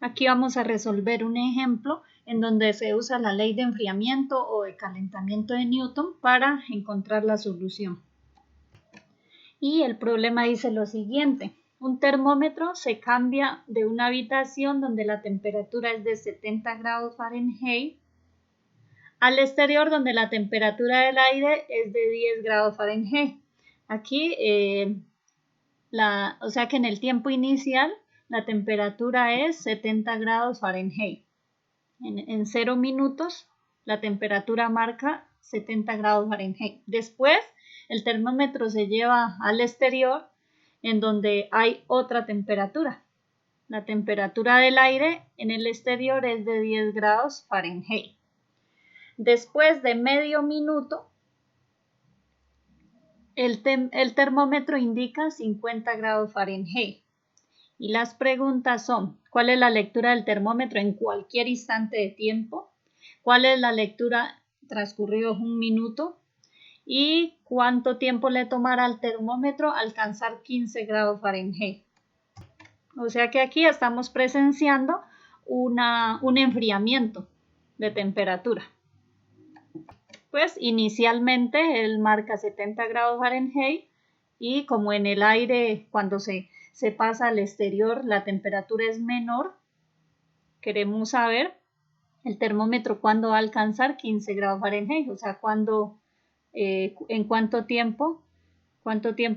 Aquí vamos a resolver un ejemplo en donde se usa la ley de enfriamiento o de calentamiento de Newton para encontrar la solución. Y el problema dice lo siguiente: un termómetro se cambia de una habitación donde la temperatura es de 70 grados Fahrenheit al exterior donde la temperatura del aire es de 10 grados Fahrenheit. Aquí, o sea que en el tiempo inicial la temperatura es 70 grados Fahrenheit. En 0 minutos la temperatura marca 70 grados Fahrenheit. Después el termómetro se lleva al exterior en donde hay otra temperatura. La temperatura del aire en el exterior es de 10 grados Fahrenheit. Después de medio minuto, el termómetro indica 50 grados Fahrenheit. Y las preguntas son: ¿cuál es la lectura del termómetro en cualquier instante de tiempo? ¿Cuál es la lectura transcurrido un minuto? ¿Y cuánto tiempo le tomará al termómetro alcanzar 15 grados Fahrenheit? O sea que aquí estamos presenciando un enfriamiento de temperatura. Pues inicialmente él marca 70 grados Fahrenheit y como en el aire cuando se pasa al exterior la temperatura es menor, queremos saber el termómetro cuándo va a alcanzar 15 grados Fahrenheit, o sea, en cuánto tiempo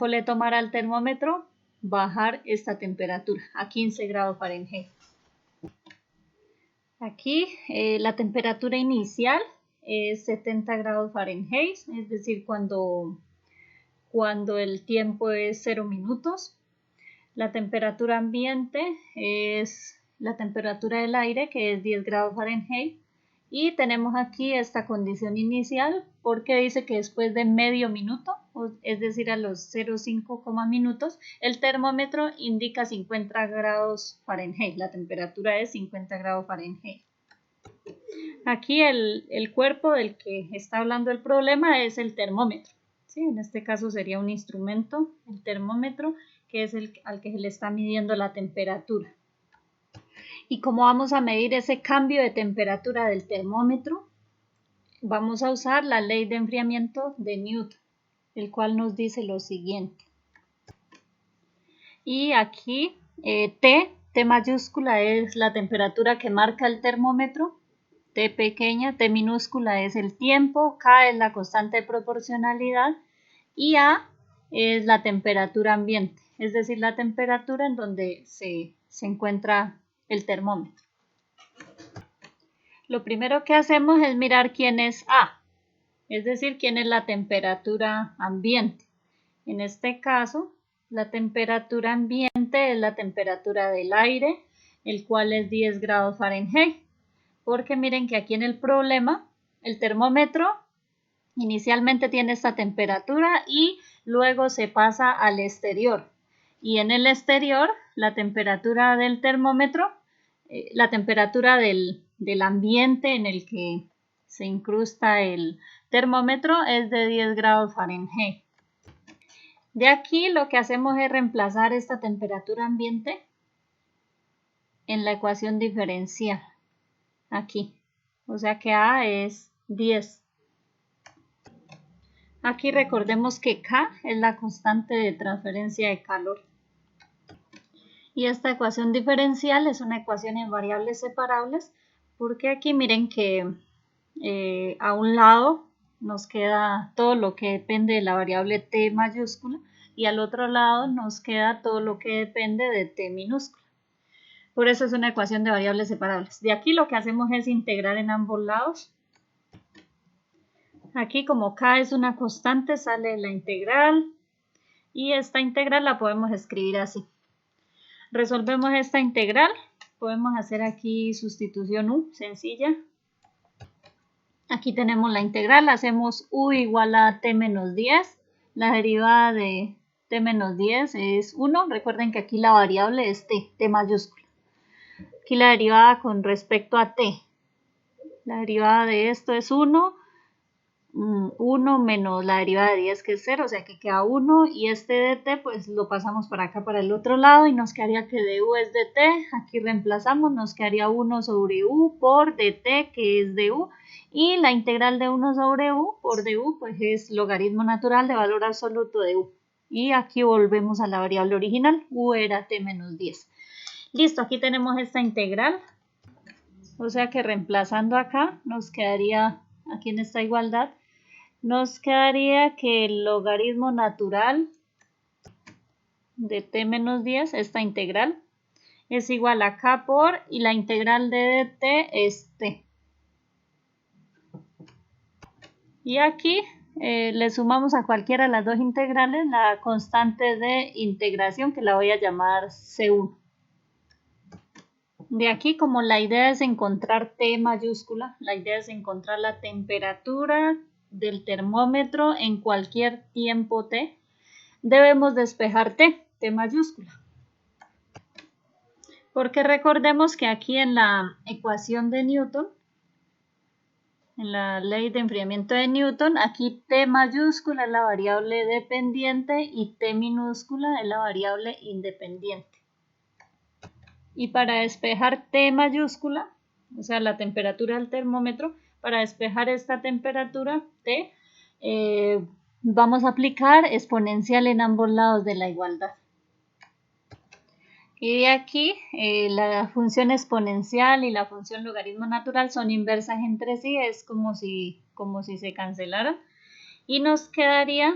le tomará al termómetro bajar esta temperatura a 15 grados Fahrenheit. Aquí la temperatura inicial es 70 grados Fahrenheit, es decir, cuando el tiempo es 0 minutos. La temperatura ambiente es la temperatura del aire, que es 10 grados Fahrenheit. Y tenemos aquí esta condición inicial porque dice que después de medio minuto, es decir, a los 0,5 minutos, el termómetro indica 50 grados Fahrenheit. La temperatura es 50 grados Fahrenheit. Aquí el cuerpo del que está hablando el problema es el termómetro. ¿Sí? En este caso sería un instrumento, el termómetro, que es al que se le está midiendo la temperatura. ¿Y cómo vamos a medir ese cambio de temperatura del termómetro? Vamos a usar la ley de enfriamiento de Newton, el cual nos dice lo siguiente. Y aquí T mayúscula es la temperatura que marca el termómetro, T pequeña, T minúscula es el tiempo, K es la constante de proporcionalidad y A es la temperatura ambiente, es decir, la temperatura en donde se encuentra el termómetro. Lo primero que hacemos es mirar quién es A, es decir, quién es la temperatura ambiente. En este caso, la temperatura ambiente es la temperatura del aire, el cual es 10 grados Fahrenheit. Porque miren que aquí en el problema, el termómetro inicialmente tiene esta temperatura y luego se pasa al exterior. Y en el exterior, la temperatura del termómetro, la temperatura del ambiente en el que se incrusta el termómetro es de 10 grados Fahrenheit. De aquí lo que hacemos es reemplazar esta temperatura ambiente en la ecuación diferencial. Aquí, o sea que A es 10. Aquí recordemos que K es la constante de transferencia de calor. Y esta ecuación diferencial es una ecuación en variables separables, porque aquí miren que a un lado nos queda todo lo que depende de la variable T mayúscula y al otro lado nos queda todo lo que depende de T minúscula. Por eso es una ecuación de variables separables. De aquí lo que hacemos es integrar en ambos lados. Aquí como K es una constante sale la integral y esta integral la podemos escribir así. Resolvemos esta integral, podemos hacer aquí sustitución U sencilla. Aquí tenemos la integral, hacemos U igual a T menos 10. La derivada de T menos 10 es 1. Recuerden que aquí la variable es T mayúscula. Aquí la derivada con respecto a T. La derivada de esto es 1. 1 menos la derivada de 10 que es 0, o sea que queda 1 y este dt pues lo pasamos para acá para el otro lado y nos quedaría que du es dt, aquí reemplazamos, nos quedaría 1 sobre u por dt que es du y la integral de 1 sobre u por du pues es logaritmo natural de valor absoluto de u y aquí volvemos a la variable original, u era t menos 10. Listo, aquí tenemos esta integral, o sea que reemplazando acá nos quedaría, aquí en esta igualdad, nos quedaría que el logaritmo natural de t menos 10, esta integral, es igual a k por, y la integral de dt es t. Y aquí le sumamos a cualquiera de las dos integrales la constante de integración, que la voy a llamar C1. De aquí, como la idea es encontrar T mayúscula, la idea es encontrar la temperatura del termómetro en cualquier tiempo T, debemos despejar T mayúscula. Porque recordemos que aquí en la ecuación de Newton, en la ley de enfriamiento de Newton, aquí T mayúscula es la variable dependiente y T minúscula es la variable independiente. Y para despejar T mayúscula, o sea, la temperatura del termómetro, para despejar esta temperatura T, vamos a aplicar exponencial en ambos lados de la igualdad. Y de aquí, la función exponencial y la función logaritmo natural son inversas entre sí, es como si se cancelaran. Y nos quedaría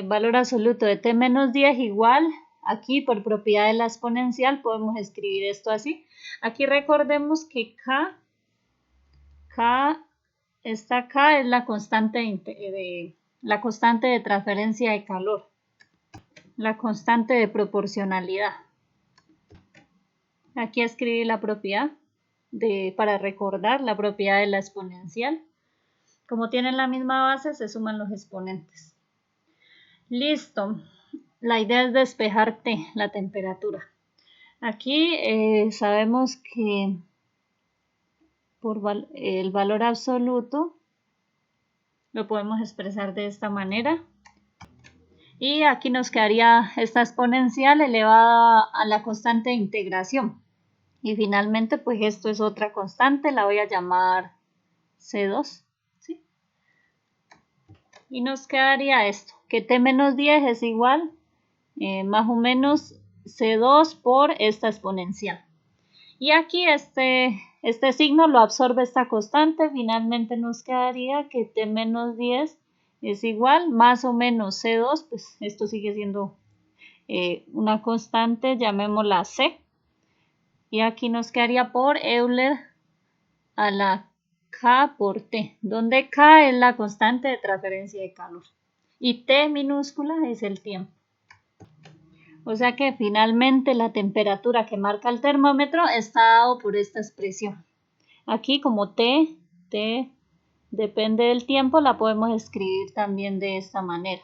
valor absoluto de t menos 10 igual, aquí por propiedad de la exponencial podemos escribir esto así. Aquí recordemos que esta K es la constante de transferencia de calor, la constante de proporcionalidad. Aquí escribí la propiedad para recordar la propiedad de la exponencial. Como tienen la misma base, se suman los exponentes. Listo. La idea es despejar T, la temperatura. Aquí sabemos que por el valor absoluto lo podemos expresar de esta manera. Y aquí nos quedaría esta exponencial elevada a la constante de integración. Y finalmente, pues esto es otra constante, la voy a llamar C2. ¿Sí? Y nos quedaría esto, que T menos 10 es igual más o menos C2 por esta exponencial. Y aquí este signo lo absorbe esta constante, finalmente nos quedaría que T menos 10 es igual más o menos C2, pues esto sigue siendo una constante, llamémosla C. Y aquí nos quedaría por Euler a la K por T, donde K es la constante de transferencia de calor y T minúscula es el tiempo. O sea que finalmente la temperatura que marca el termómetro está dado por esta expresión. Aquí como T depende del tiempo, la podemos escribir también de esta manera.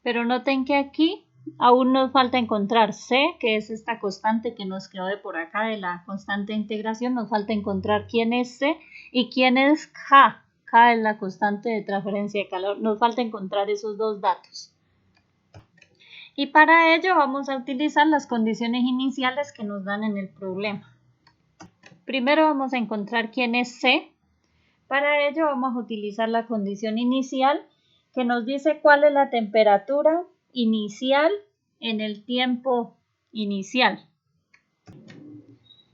Pero noten que aquí aún nos falta encontrar C, que es esta constante que nos quedó de por acá, de la constante de integración. Nos falta encontrar quién es C y quién es K. K es la constante de transferencia de calor. Nos falta encontrar esos dos datos. Y para ello vamos a utilizar las condiciones iniciales que nos dan en el problema. Primero vamos a encontrar quién es C. Para ello vamos a utilizar la condición inicial que nos dice cuál es la temperatura inicial en el tiempo inicial.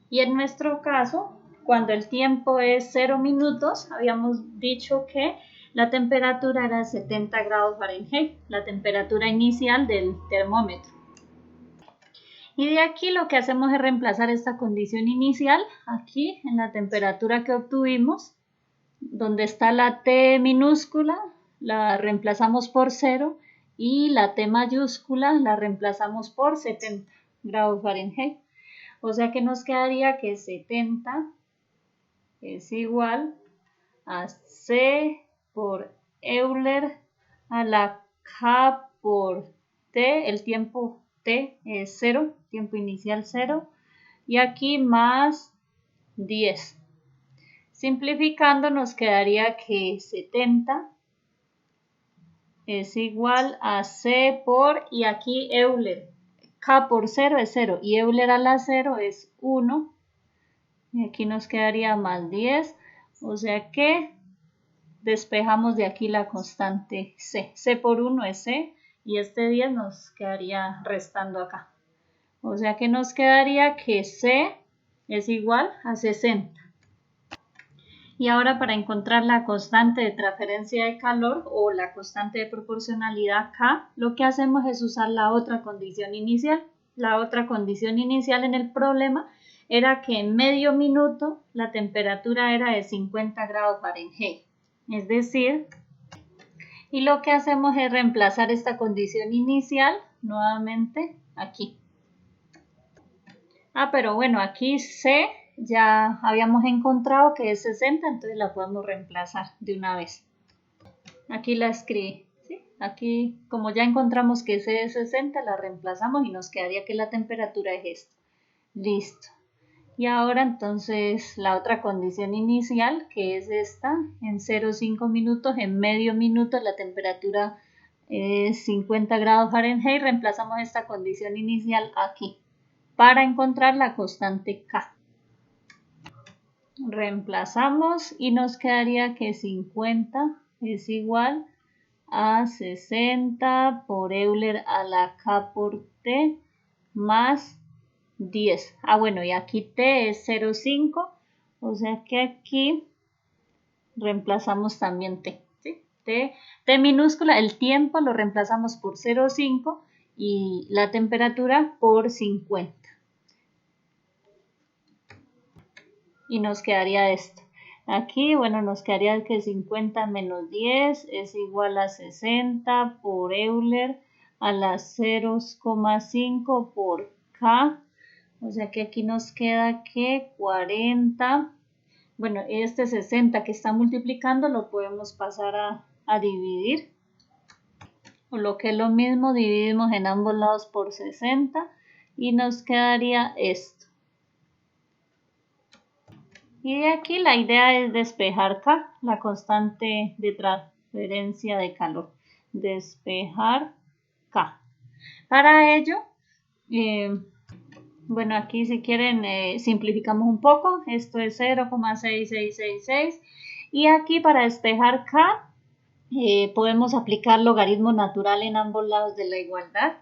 Y en nuestro caso, cuando el tiempo es 0 minutos, habíamos dicho que la temperatura era 70 grados Fahrenheit, la temperatura inicial del termómetro. Y de aquí lo que hacemos es reemplazar esta condición inicial aquí en la temperatura que obtuvimos, donde está la T minúscula, la reemplazamos por 0 y la T mayúscula la reemplazamos por 70 grados Fahrenheit. O sea que nos quedaría que 70 es igual a C por Euler a la K por T, el tiempo T es 0, tiempo inicial 0, y aquí más 10. Simplificando nos quedaría que 70 es igual a C por, y aquí Euler, K por 0 es 0 y Euler a la 0 es 1. Y aquí nos quedaría más 10, o sea que despejamos de aquí la constante C. C por 1 es C y este 10 nos quedaría restando acá. O sea que nos quedaría que C es igual a 60. Y ahora para encontrar la constante de transferencia de calor o la constante de proporcionalidad K, lo que hacemos es usar la otra condición inicial. La otra condición inicial en el problema era que en medio minuto la temperatura era de 50 grados Fahrenheit. Es decir, y lo que hacemos es reemplazar esta condición inicial nuevamente aquí. Pero bueno, aquí C ya habíamos encontrado que es 60, entonces la podemos reemplazar de una vez. Aquí la escribí, ¿sí? Aquí, como ya encontramos que C es 60, la reemplazamos y nos quedaría que la temperatura es esta. Listo. Y ahora entonces la otra condición inicial, que es esta, en 0,5 minutos, en medio minuto la temperatura es 50 grados Fahrenheit, reemplazamos esta condición inicial aquí para encontrar la constante K. Reemplazamos y nos quedaría que 50 es igual a 60 por Euler a la K por T más 10. Bueno, y aquí T es 0,5, o sea que aquí reemplazamos también T. ¿Sí? T minúscula, el tiempo lo reemplazamos por 0,5 y la temperatura por 50. Y nos quedaría esto. Aquí, bueno, nos quedaría que 50 menos 10 es igual a 60 por Euler a la 0,5 por K. O sea que aquí nos queda que 40. Bueno, este 60 que está multiplicando lo podemos pasar a dividir. O lo que es lo mismo, dividimos en ambos lados por 60 y nos quedaría esto. Y de aquí la idea es despejar K, la constante de transferencia de calor. Despejar K. Para ello, bueno, aquí si quieren simplificamos un poco. Esto es 0,6666. Y aquí para despejar K podemos aplicar logaritmo natural en ambos lados de la igualdad.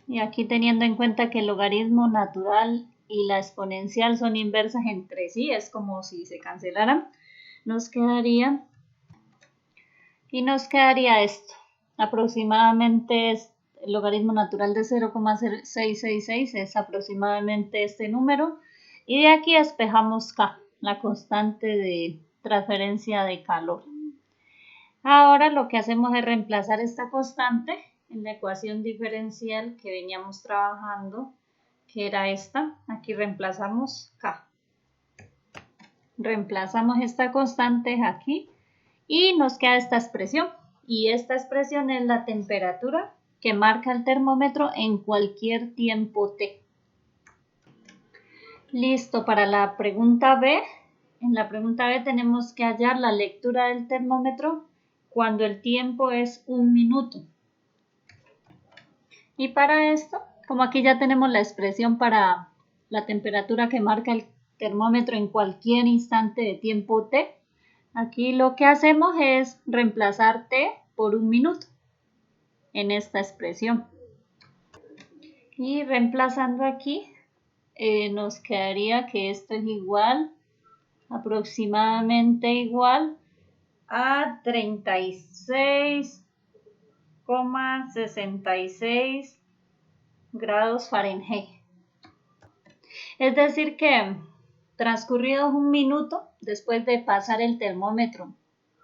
Y aquí teniendo en cuenta que el logaritmo natural y la exponencial son inversas entre sí, es como si se cancelaran, nos quedaría esto. Aproximadamente el logaritmo natural de 0,666 es aproximadamente este número. Y de aquí despejamos K, la constante de transferencia de calor. Ahora lo que hacemos es reemplazar esta constante en la ecuación diferencial que veníamos trabajando, que era esta. Aquí reemplazamos K. Reemplazamos esta constante aquí y nos queda esta expresión. Y esta expresión es la temperatura que marca el termómetro en cualquier tiempo T. Listo, para la pregunta B. En la pregunta B tenemos que hallar la lectura del termómetro cuando el tiempo es 1 minuto. Y para esto, como aquí ya tenemos la expresión para la temperatura que marca el termómetro en cualquier instante de tiempo T, aquí lo que hacemos es reemplazar T por 1 minuto en esta expresión. Y reemplazando aquí, nos quedaría que esto es igual, aproximadamente igual a 36,66 grados Fahrenheit. Es decir que transcurridos 1 minuto después de pasar el termómetro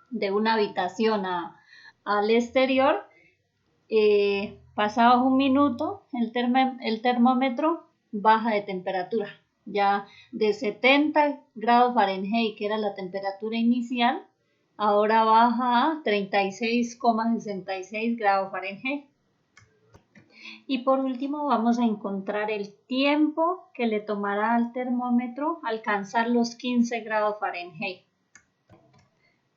de una habitación al exterior, pasados 1 minuto el termómetro baja de temperatura. Ya de 70 grados Fahrenheit, que era la temperatura inicial, ahora baja a 36,66 grados Fahrenheit. Y por último vamos a encontrar el tiempo que le tomará al termómetro alcanzar los 15 grados Fahrenheit.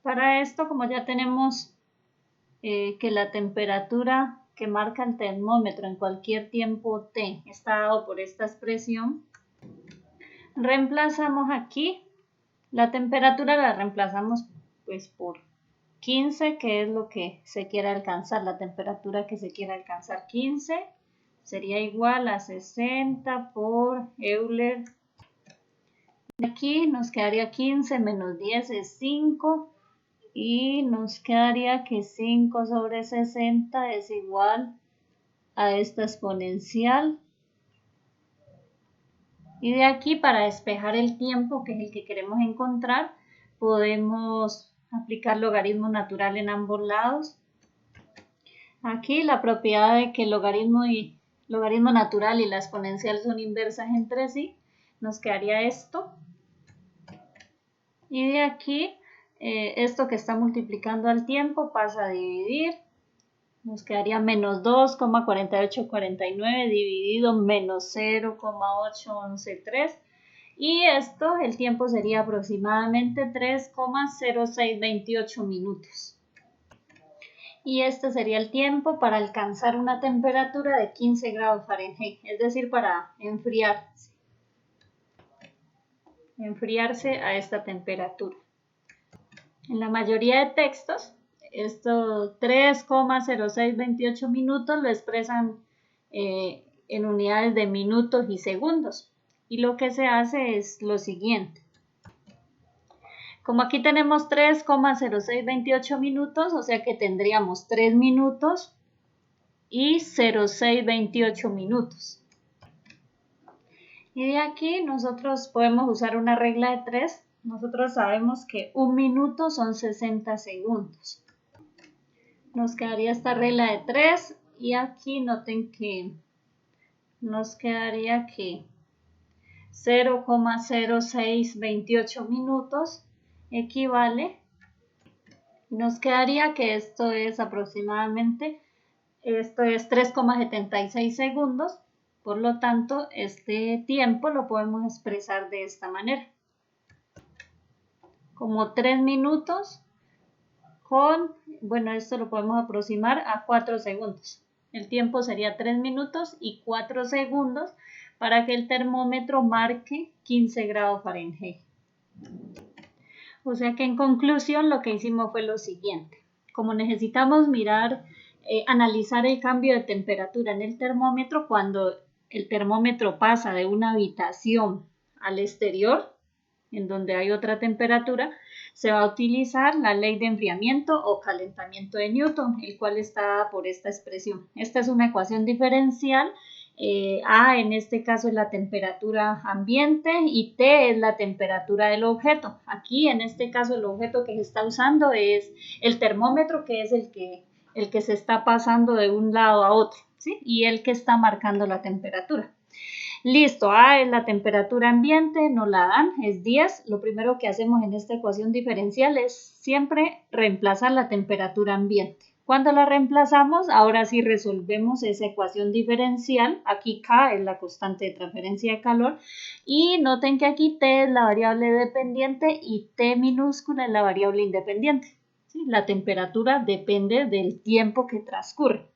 Para esto, como ya tenemos que la temperatura que marca el termómetro en cualquier tiempo t está dado por esta expresión, reemplazamos aquí la temperatura, la reemplazamos pues por 15, que es lo que se quiere alcanzar. La temperatura que se quiere alcanzar, 15, sería igual a 60 por Euler. Aquí nos quedaría 15 menos 10 es 5 y nos quedaría que 5 sobre 60 es igual a esta exponencial. Y de aquí, para despejar el tiempo, que es el que queremos encontrar, podemos aplicar logaritmo natural en ambos lados. Aquí la propiedad de que el logaritmo natural y la exponencial son inversas entre sí, nos quedaría esto. Y de aquí, esto que está multiplicando al tiempo pasa a dividir. Nos quedaría menos 2,4849 dividido menos 0,8113. Y esto, el tiempo sería aproximadamente 3,0628 minutos. Y este sería el tiempo para alcanzar una temperatura de 15 grados Fahrenheit, es decir, para enfriarse a esta temperatura. En la mayoría de textos, estos 3,0628 minutos lo expresan en unidades de minutos y segundos. Y lo que se hace es lo siguiente. Como aquí tenemos 3,0628 minutos, o sea que tendríamos 3 minutos y 0,628 minutos. Y de aquí nosotros podemos usar una regla de 3. Nosotros sabemos que un minuto son 60 segundos. Nos quedaría esta regla de 3 y aquí noten que nos quedaría que 0,0628 minutos equivale. Nos quedaría que esto es 3,76 segundos. Por lo tanto, este tiempo lo podemos expresar de esta manera. Como 3 minutos esto lo podemos aproximar a 4 segundos. El tiempo sería 3 minutos y 4 segundos para que el termómetro marque 15 grados Fahrenheit. O sea que en conclusión lo que hicimos fue lo siguiente. Como necesitamos analizar el cambio de temperatura en el termómetro cuando el termómetro pasa de una habitación al exterior, en donde hay otra temperatura, se va a utilizar la ley de enfriamiento o calentamiento de Newton, el cual está por esta expresión. Esta es una ecuación diferencial. A en este caso es la temperatura ambiente y T es la temperatura del objeto. Aquí en este caso el objeto que se está usando es el termómetro, que es el que se está pasando de un lado a otro, ¿sí? Y el que está marcando la temperatura. Listo, A es la temperatura ambiente, nos la dan, es 10. Lo primero que hacemos en esta ecuación diferencial es siempre reemplazar la temperatura ambiente. Cuando la reemplazamos, ahora sí resolvemos esa ecuación diferencial. Aquí K es la constante de transferencia de calor. Y noten que aquí T es la variable dependiente y T minúscula es la variable independiente. ¿Sí? La temperatura depende del tiempo que transcurre.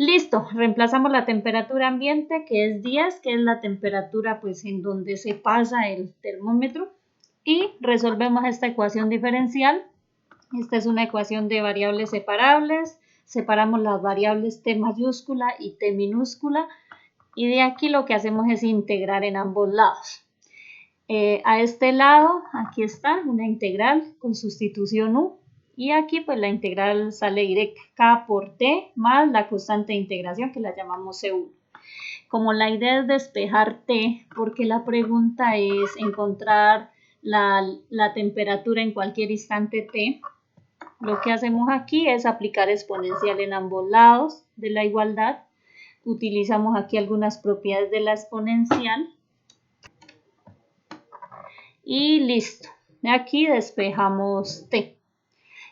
Listo, reemplazamos la temperatura ambiente, que es 10, que es la temperatura pues en donde se pasa el termómetro, y resolvemos esta ecuación diferencial. Esta es una ecuación de variables separables. Separamos las variables T mayúscula y T minúscula, y de aquí lo que hacemos es integrar en ambos lados. A este lado, aquí está una integral con sustitución U. Y aquí pues la integral sale directa, K por T más la constante de integración que la llamamos C1. Como la idea es despejar T, porque la pregunta es encontrar la temperatura en cualquier instante T, lo que hacemos aquí es aplicar exponencial en ambos lados de la igualdad. Utilizamos aquí algunas propiedades de la exponencial. Y listo. Aquí despejamos T.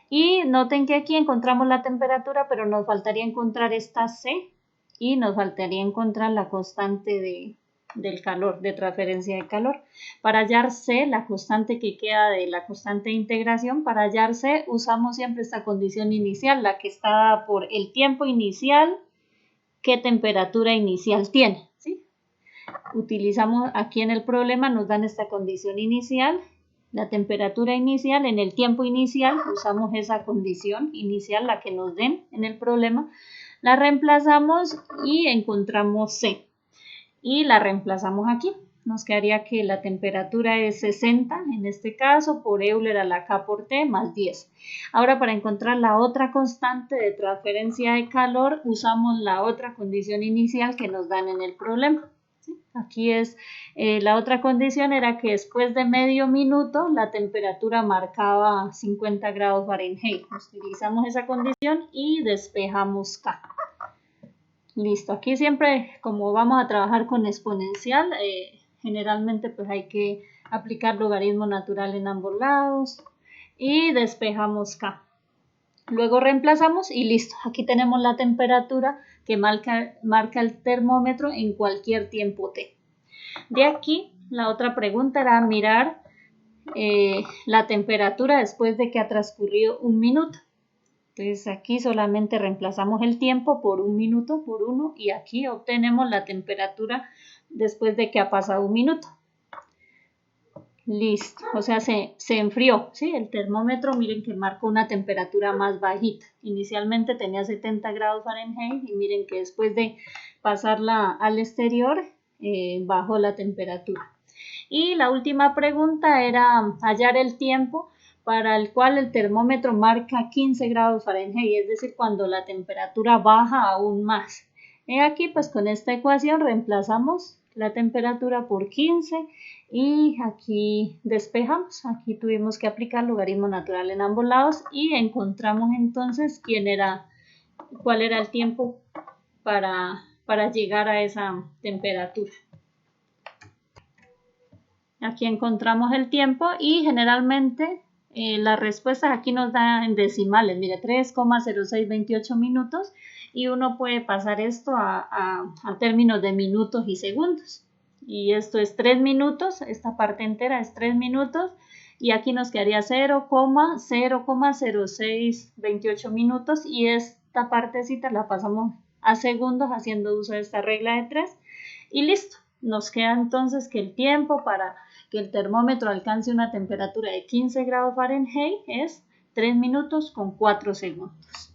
Y noten que aquí encontramos la temperatura, pero nos faltaría encontrar esta C. y nos faltaría encontrar la constante del calor, de transferencia de calor. Para hallar C, la constante que queda de la constante de integración, para hallar C usamos siempre esta condición inicial, la que está por el tiempo inicial, qué temperatura inicial tiene, ¿sí? Utilizamos aquí en el problema, nos dan esta condición inicial, la temperatura inicial, en el tiempo inicial usamos esa condición inicial, la que nos den en el problema, la reemplazamos y encontramos C y la reemplazamos aquí. Nos quedaría que la temperatura es 60 en este caso, por Euler a la K por T más 10. Ahora para encontrar la otra constante de transferencia de calor usamos la otra condición inicial que nos dan en el problema. Aquí es la otra condición era que después de medio minuto la temperatura marcaba 50 grados Fahrenheit. Utilizamos esa condición y despejamos K. Listo, aquí siempre como vamos a trabajar con exponencial, generalmente pues hay que aplicar logaritmo natural en ambos lados y despejamos K. Luego reemplazamos y listo, aquí tenemos la temperatura que marca el termómetro en cualquier tiempo t. De aquí, la otra pregunta era mirar la temperatura después de que ha transcurrido un minuto. Entonces aquí solamente reemplazamos el tiempo por un minuto, por 1, y aquí obtenemos la temperatura después de que ha pasado un minuto. Listo, o sea, se enfrió, ¿sí? El termómetro, miren que marcó una temperatura más bajita. Inicialmente tenía 70 grados Fahrenheit y miren que después de pasarla al exterior, bajó la temperatura. Y la última pregunta era hallar el tiempo para el cual el termómetro marca 15 grados Fahrenheit, es decir, cuando la temperatura baja aún más. Aquí pues con esta ecuación reemplazamos la temperatura por 15 y aquí despejamos. Aquí tuvimos que aplicar logaritmo natural en ambos lados y encontramos entonces cuál era el tiempo para llegar a esa temperatura. Aquí encontramos el tiempo y generalmente las respuestas aquí nos dan en decimales, mire 3,0628 minutos y uno puede pasar esto a términos de minutos y segundos. Y esto es 3 minutos, esta parte entera es 3 minutos y aquí nos quedaría 0,0628 minutos y esta partecita la pasamos a segundos haciendo uso de esta regla de 3 y listo. Nos queda entonces que el tiempo para que el termómetro alcance una temperatura de 15 grados Fahrenheit es 3 minutos con 4 segundos.